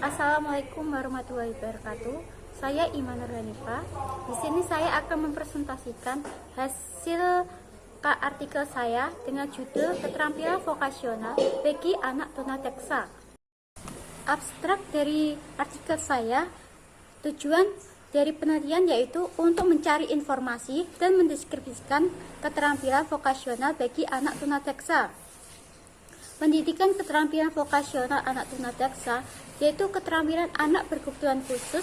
Assalamualaikum warahmatullahi wabarakatuh. Saya Iman Nurhanifah. Di sini saya akan mempresentasikan hasil artikel saya dengan judul Keterampilan Vokasional bagi Anak Tunanetra. Abstrak dari artikel saya, tujuan dari penelitian yaitu untuk mencari informasi dan mendeskripsikan keterampilan vokasional bagi anak tunanetra. Pendidikan keterampilan vokasional anak tunanetra yaitu keterampilan anak berkebutuhan khusus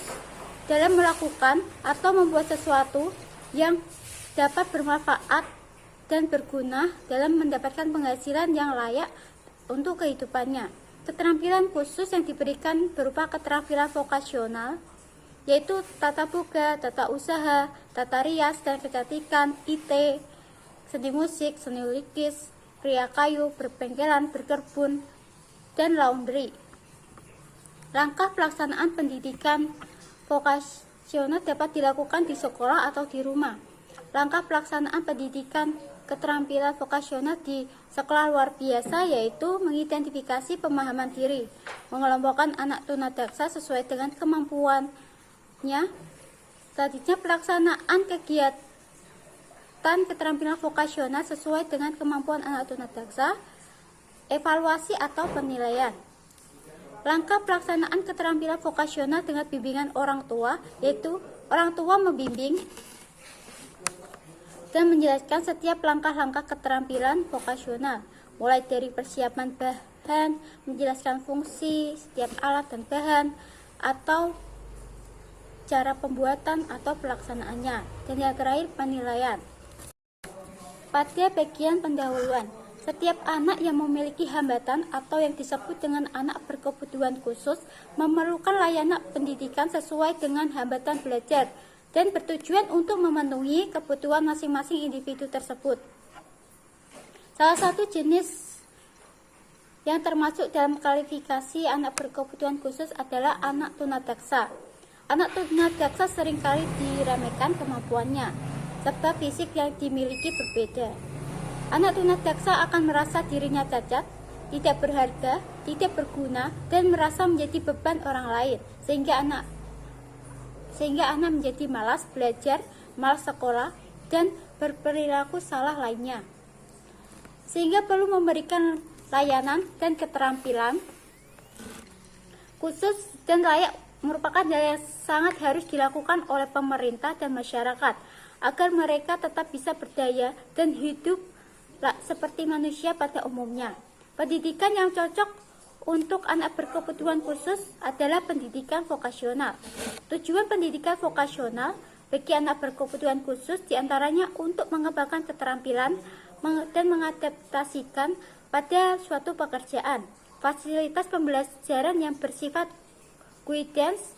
dalam melakukan atau membuat sesuatu yang dapat bermanfaat dan berguna dalam mendapatkan penghasilan yang layak untuk kehidupannya. Keterampilan khusus yang diberikan berupa keterampilan vokasional yaitu tata boga, tata usaha, tata rias dan kecantikan, IT, seni musik, seni lukis, pria kayu, berbengkelan, berkebun, dan laundry. Langkah pelaksanaan pendidikan vokasional dapat dilakukan di sekolah atau di rumah. Langkah pelaksanaan pendidikan keterampilan vokasional di sekolah luar biasa yaitu mengidentifikasi pemahaman diri, mengelompokkan anak tunanetra sesuai dengan kemampuannya. Selanjutnya pelaksanaan kegiatan keterampilan vokasional sesuai dengan kemampuan anak tunanetra, evaluasi atau penilaian. Langkah pelaksanaan keterampilan vokasional dengan bimbingan orang tua, yaitu orang tua membimbing dan menjelaskan setiap langkah-langkah keterampilan vokasional, mulai dari persiapan bahan, menjelaskan fungsi setiap alat dan bahan, atau cara pembuatan atau pelaksanaannya, dan yang terakhir penilaian. Pada bagian pendahuluan, setiap anak yang memiliki hambatan atau yang disebut dengan anak berkebutuhan khusus memerlukan layanan pendidikan sesuai dengan hambatan belajar dan bertujuan untuk memenuhi kebutuhan masing-masing individu tersebut. Salah satu jenis yang termasuk dalam kualifikasi anak berkebutuhan khusus adalah anak tunanetra. Anak tunanetra seringkali diremehkan kemampuannya, sebab fisik yang dimiliki berbeda. Anak tunanetra akan merasa dirinya cacat, tidak berharga, tidak berguna, dan merasa menjadi beban orang lain, sehingga anak menjadi malas belajar, malas sekolah, dan berperilaku salah lainnya. Sehingga perlu memberikan layanan dan keterampilan khusus dan layak merupakan hal yang sangat harus dilakukan oleh pemerintah dan masyarakat agar mereka tetap bisa berdaya dan hidup seperti manusia pada umumnya. Pendidikan yang cocok untuk anak berkebutuhan khusus adalah pendidikan vokasional. Tujuan pendidikan vokasional bagi anak berkebutuhan khusus diantaranya untuk mengembangkan keterampilan dan mengadaptasikan pada suatu pekerjaan. Fasilitas pembelajaran yang bersifat guidance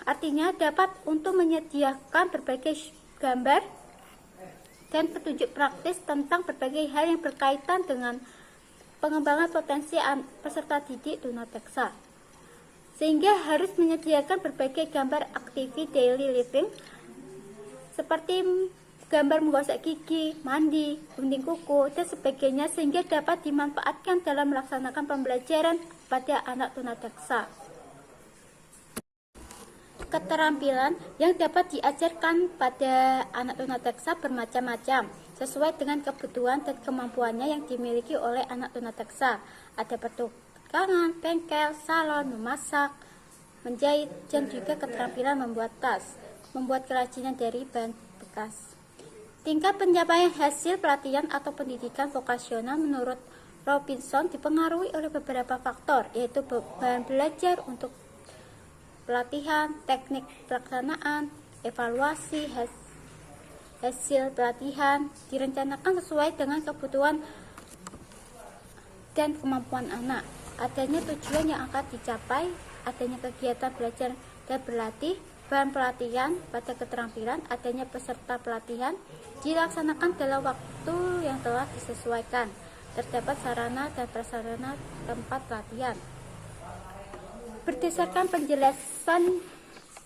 artinya dapat untuk menyediakan berbagai gambar dan petunjuk praktis tentang berbagai hal yang berkaitan dengan pengembangan potensi peserta didik tunanetra, sehingga harus menyediakan berbagai gambar activity daily living seperti gambar menggosok gigi, mandi, gunting kuku, dan sebagainya sehingga dapat dimanfaatkan dalam melaksanakan pembelajaran pada anak tunanetra. Keterampilan yang dapat diajarkan pada anak tunanetra bermacam-macam sesuai dengan kebutuhan dan kemampuannya yang dimiliki oleh anak tunanetra. Ada pertukangan, bengkel, salon, memasak, menjahit, dan juga keterampilan membuat tas, membuat kerajinan dari bahan bekas. Tingkat pencapaian hasil pelatihan atau pendidikan vokasional menurut Robinson dipengaruhi oleh beberapa faktor, yaitu bahan belajar untuk pelatihan, teknik pelaksanaan, evaluasi hasil pelatihan, direncanakan sesuai dengan kebutuhan dan kemampuan anak, adanya tujuan yang akan dicapai, adanya kegiatan belajar dan berlatih, bahan pelatihan pada keterampilan, adanya peserta pelatihan, dilaksanakan dalam waktu yang telah disesuaikan, terdapat sarana dan prasarana tempat pelatihan. Berdasarkan penjelasan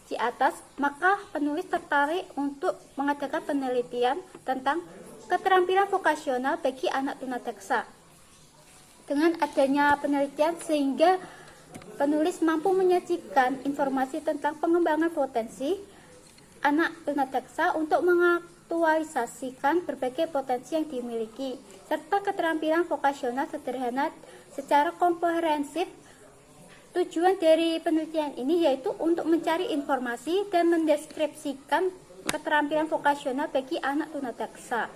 di atas, maka penulis tertarik untuk mengadakan penelitian tentang keterampilan vokasional bagi anak tunanetra. Dengan adanya penelitian sehingga penulis mampu menyajikan informasi tentang pengembangan potensi anak tunadaksa untuk mengaktualisasikan berbagai potensi yang dimiliki, serta keterampilan vokasional sederhana secara komprehensif. Tujuan dari penelitian ini yaitu untuk mencari informasi dan mendeskripsikan keterampilan vokasional bagi anak tunadaksa.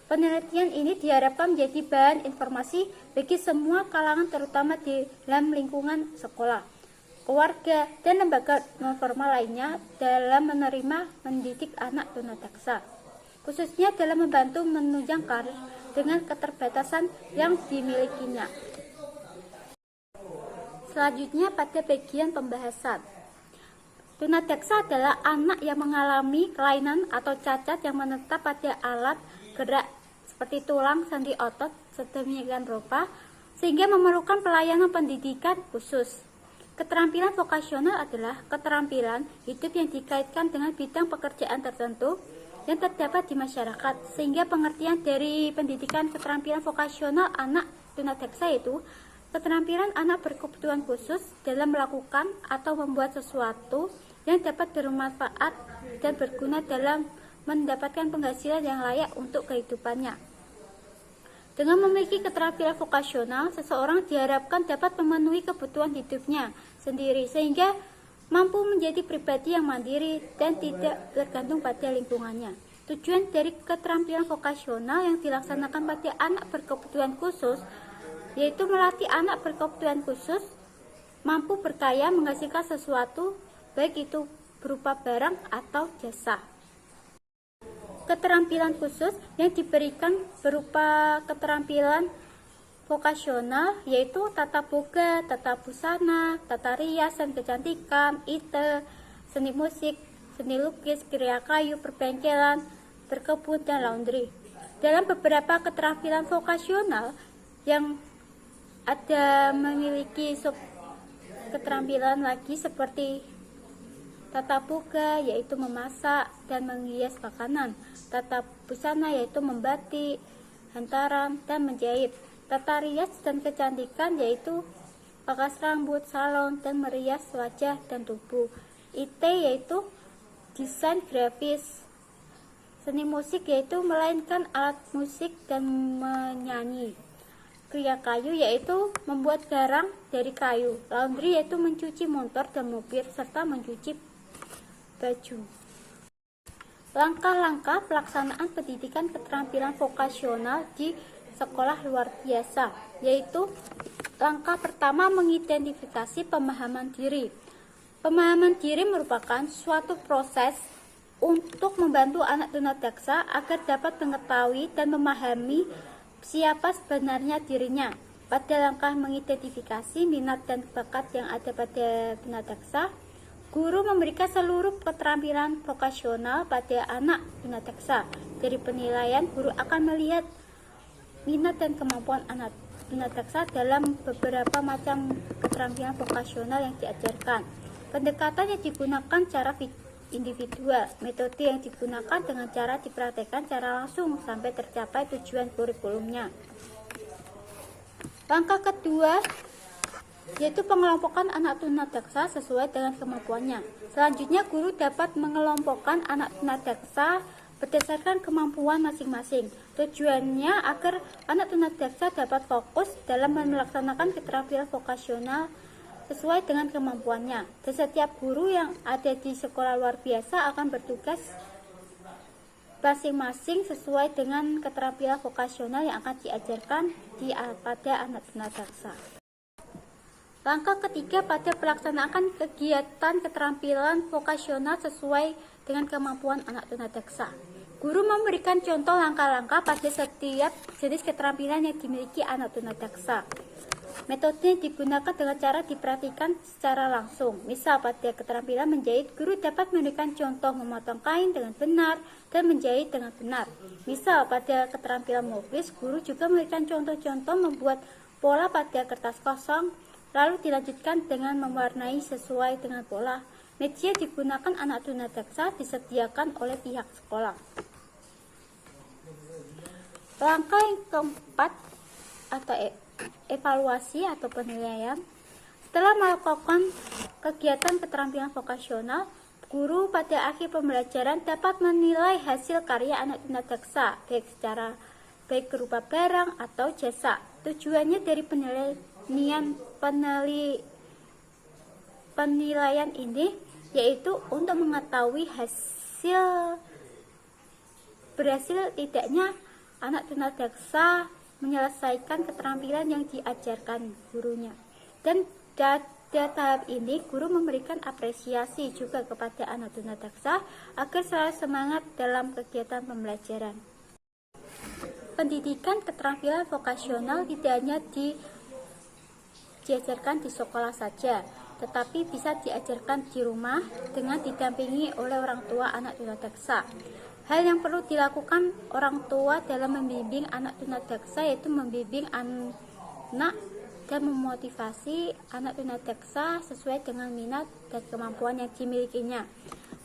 Penelitian ini diharapkan menjadi bahan informasi bagi semua kalangan, terutama di dalam lingkungan sekolah, keluarga, dan lembaga non-formal lainnya dalam menerima mendidik anak tunadaksa, khususnya dalam membantu menunjang karir dengan keterbatasan yang dimilikinya. Selanjutnya pada bagian pembahasan. Tunadaksa adalah anak yang mengalami kelainan atau cacat yang menetap pada alat gerak seperti tulang, sendi, otot, sedemikian rupa sehingga memerlukan pelayanan pendidikan khusus. Keterampilan vokasional adalah keterampilan hidup yang dikaitkan dengan bidang pekerjaan tertentu yang terdapat di masyarakat, sehingga pengertian dari pendidikan keterampilan vokasional anak tunadaksa itu keterampilan anak berkebutuhan khusus dalam melakukan atau membuat sesuatu yang dapat bermanfaat dan berguna dalam mendapatkan penghasilan yang layak untuk kehidupannya. Dengan memiliki keterampilan vokasional, seseorang diharapkan dapat memenuhi kebutuhan hidupnya sendiri sehingga mampu menjadi pribadi yang mandiri dan tidak tergantung pada lingkungannya. Tujuan dari keterampilan vokasional yang dilaksanakan pada anak berkebutuhan khusus yaitu melatih anak berkebutuhan khusus mampu berkaya menghasilkan sesuatu, baik itu berupa barang atau jasa. Keterampilan khusus yang diberikan berupa keterampilan vokasional yaitu tata boga, tata busana, tata rias dan kecantikan, IT, seni musik, seni lukis, karya kayu, perbengkelan, berkebun, dan laundry. Dalam beberapa keterampilan vokasional yang ada memiliki sub keterampilan lagi seperti tata boga yaitu memasak dan menghias makanan, tata busana yaitu membatik, hantaran, dan menjahit, tata rias dan kecantikan yaitu pangkas rambut, salon, dan merias wajah dan tubuh, IT yaitu desain grafis, seni musik yaitu melainkan alat musik dan menyanyi, karya kayu yaitu membuat garang dari kayu, laundry yaitu mencuci motor dan mobil serta mencuci baju. Langkah-langkah pelaksanaan pendidikan keterampilan vokasional di sekolah luar biasa yaitu langkah pertama mengidentifikasi pemahaman diri. Pemahaman diri merupakan suatu proses untuk membantu anak tunadaksa agar dapat mengetahui dan memahami siapa sebenarnya dirinya. Pada langkah mengidentifikasi minat dan bakat yang ada pada tunadaksa, guru memberikan seluruh keterampilan vokasional pada anak tunadaksa. Dari penilaian, guru akan melihat minat dan kemampuan anak tunadaksa dalam beberapa macam keterampilan vokasional yang diajarkan. Pendekatan yang digunakan cara individual, metode yang digunakan dengan cara dipraktekkan secara langsung sampai tercapai tujuan kurikulumnya. Langkah kedua yaitu pengelompokan anak tunadaksa sesuai dengan kemampuannya. Selanjutnya, guru dapat mengelompokkan anak tunadaksa berdasarkan kemampuan masing-masing. Tujuannya agar anak tunadaksa dapat fokus dalam melaksanakan keterampilan vokasional sesuai dengan kemampuannya. Dan setiap guru yang ada di sekolah luar biasa akan bertugas masing-masing sesuai dengan keterampilan vokasional yang akan diajarkan pada anak tunadaksa. Langkah ketiga pada pelaksanaan kegiatan keterampilan vokasional sesuai dengan kemampuan anak tunadaksa. Guru memberikan contoh langkah-langkah pada setiap jenis keterampilan yang dimiliki anak tunadaksa. Metode yang digunakan dengan cara diperhatikan secara langsung. Misal pada keterampilan menjahit, guru dapat memberikan contoh memotong kain dengan benar dan menjahit dengan benar. Misal pada keterampilan melukis, guru juga memberikan contoh-contoh membuat pola pada kertas kosong, lalu dilanjutkan dengan mewarnai sesuai dengan pola. Media digunakan anak tunadaksa disediakan oleh pihak sekolah. Langkah yang keempat atau evaluasi atau penilaian. Setelah melakukan kegiatan keterampilan vokasional, guru pada akhir pembelajaran dapat menilai hasil karya anak tunadaksa, baik berupa barang atau jasa. Tujuannya dari penilaian ini yaitu untuk mengetahui berhasil tidaknya anak tunadaksa menyelesaikan keterampilan yang diajarkan gurunya. Dan pada tahap ini, guru memberikan apresiasi juga kepada anak tunadaksa agar selalu semangat dalam kegiatan pembelajaran. Pendidikan keterampilan vokasional tidak hanya diajarkan di sekolah saja, tetapi bisa diajarkan di rumah dengan didampingi oleh orang tua anak tunadaksa. Hal yang perlu dilakukan orang tua dalam membimbing anak tunadaksa yaitu membimbing anak dan memotivasi anak tunadaksa sesuai dengan minat dan kemampuan yang dimilikinya.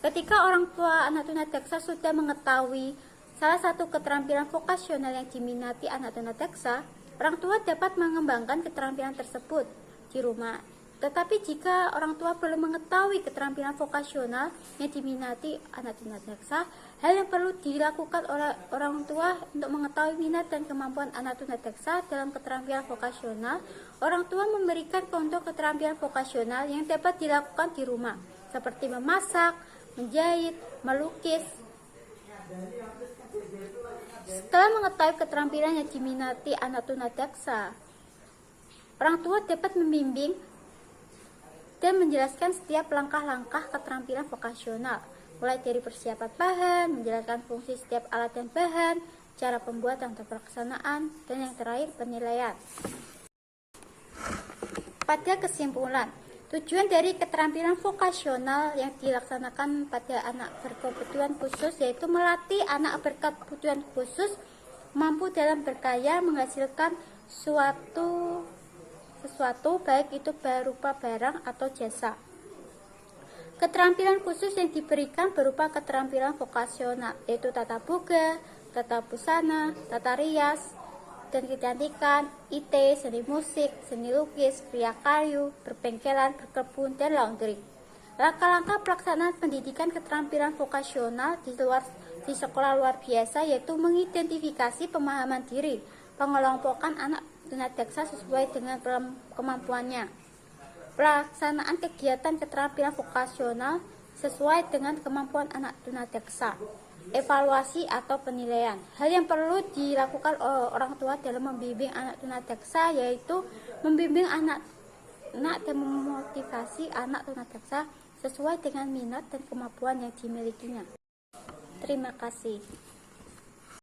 Ketika orang tua anak tunadaksa sudah mengetahui salah satu keterampilan vokasional yang diminati anak tunadaksa, orang tua dapat mengembangkan keterampilan tersebut di rumah. Tetapi jika orang tua belum mengetahui keterampilan vokasional yang diminati anak tunadaksa, hal yang perlu dilakukan oleh orang tua untuk mengetahui minat dan kemampuan anak tunadaksa dalam keterampilan vokasional, orang tua memberikan contoh keterampilan vokasional yang dapat dilakukan di rumah, seperti memasak, menjahit, melukis. Setelah mengetahui keterampilan yang diminati anak tunadaksa, orang tua dapat membimbing dan menjelaskan setiap langkah-langkah keterampilan vokasional, mulai dari persiapan bahan, menjelaskan fungsi setiap alat dan bahan, cara pembuatan atau pelaksanaan, dan yang terakhir penilaian. Pada kesimpulan, tujuan dari keterampilan vokasional yang dilaksanakan pada anak berkebutuhan khusus yaitu melatih anak berkebutuhan khusus mampu dalam berkarya menghasilkan sesuatu baik itu berupa barang atau jasa. Keterampilan khusus yang diberikan berupa keterampilan vokasional yaitu tata boga, tata busana, tata rias, dan kecantikan, IT, seni musik, seni lukis, kriya kayu, berbengkelan, berkebun, dan laundry. Langkah-langkah pelaksanaan pendidikan keterampilan vokasional di sekolah luar biasa yaitu mengidentifikasi pemahaman diri, pengelompokan anak tunadaksa sesuai dengan kemampuannya, pelaksanaan kegiatan keterampilan vokasional sesuai dengan kemampuan anak tunadaksa, evaluasi atau penilaian. Hal yang perlu dilakukan oleh orang tua dalam membimbing anak tunadaksa yaitu membimbing anak dan memotivasi anak tunadaksa sesuai dengan minat dan kemampuan yang dimilikinya. Terima kasih.